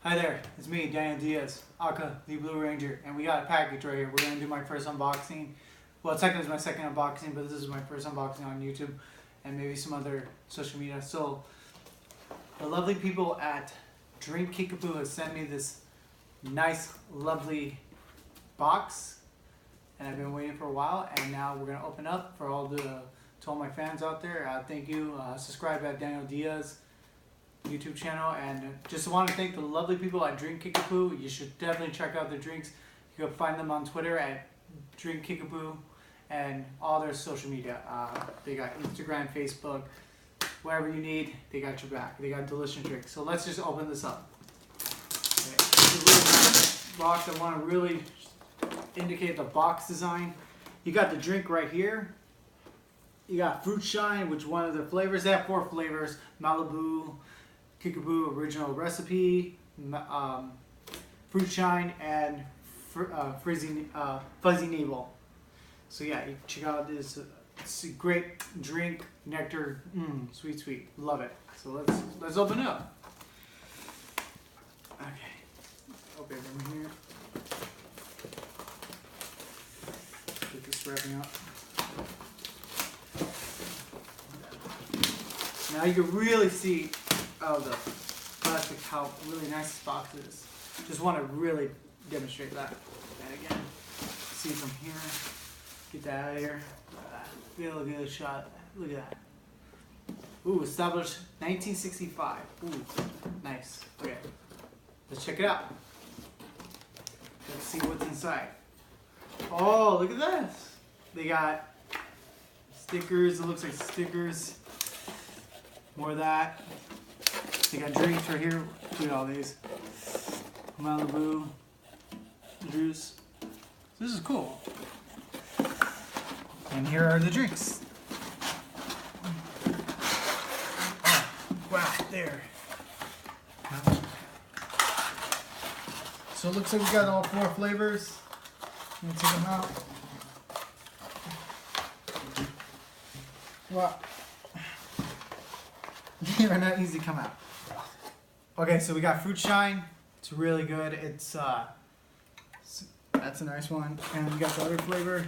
Hi there, it's me, Daniel Diaz, Aka, the Blue Ranger, and we got a package right here. We're going to do my first unboxing. Well, technically it's my second unboxing, but this is my first unboxing on YouTube and maybe some other social media. So, the lovely people at DrinkKickapoo have sent me this nice, lovely box, and I've been waiting for a while, and now we're going to open up for all my fans out there. Thank you. Subscribe at Daniel Diaz YouTube channel, and just want to thank the lovely people at DrinkKickapoo. You should definitely check out their drinks. You can find them on Twitter at DrinkKickapoo and all their social media. They got Instagram, Facebook, whatever you need, they got your back. They got delicious drinks. So let's just open this up. Okay. This is a really nice box. I want to really indicate the box design. You got the drink right here. You got Fruit Shine, which one of the flavors. They have 4 flavors: Malibu, Kickapoo Original Recipe, Fruit Shine, and Fuzzy Navel. So yeah, you check out this. It's a great drink, nectar, sweet, sweet. Love it. So let's open it up. Okay, open it from here. Get this wrapping up. Now you can really see the plastic, how really nice this box is. Just want to really demonstrate that. And again, see from here, get that out of here. Get a good shot. Look at that. Ooh, established 1965. Ooh, nice. Okay, let's check it out. Let's see what's inside. Oh, look at this. They got stickers. It looks like stickers. More of that. They got drinks right here. Look at all these. Malibu juice. This is cool. And here are the drinks. Oh, wow, there. So it looks like we got all 4 flavors. I'm gonna take them out. Wow. They are not easy to come out. Okay, so we got Fruit Shine. It's really good. It's that's a nice one. And we got the other flavor.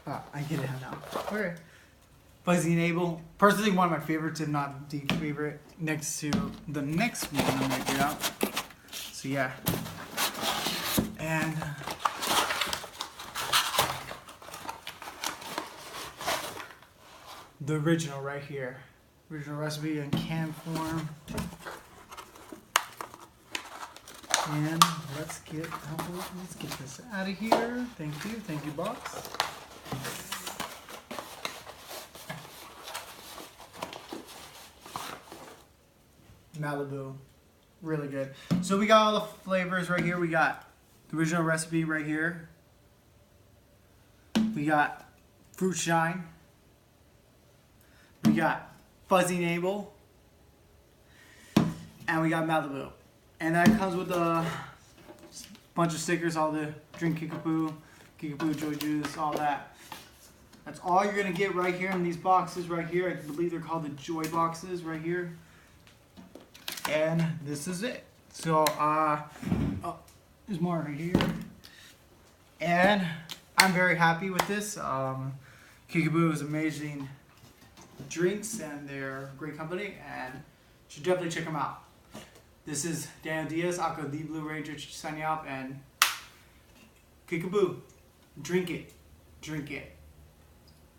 I get it now. Okay. Fuzzy Navel. Personally, one of my favorites, if not the favorite, next to the next one I'm gonna get out. So yeah. And the original right here. Original recipe in can form. And let's get this out of here. Thank you, box. Malibu, really good. So we got all the flavors right here. We got the original recipe right here. We got Fruit Shine. We got Fuzzy Navel. And we got Malibu. And that comes with a bunch of stickers, all the DrinkKickapoo, Kickapoo Joy Juice, all that. That's all you're going to get right here in these boxes right here. I believe they're called the Joy boxes right here. And this is it. So, there's more right here. And I'm very happy with this. Kickapoo is amazing drinks, and they're a great company, and you should definitely check them out. This is Daniel Diaz, Aka the Blue Ranger, signing off, and Kickapoo, drink it, drink it.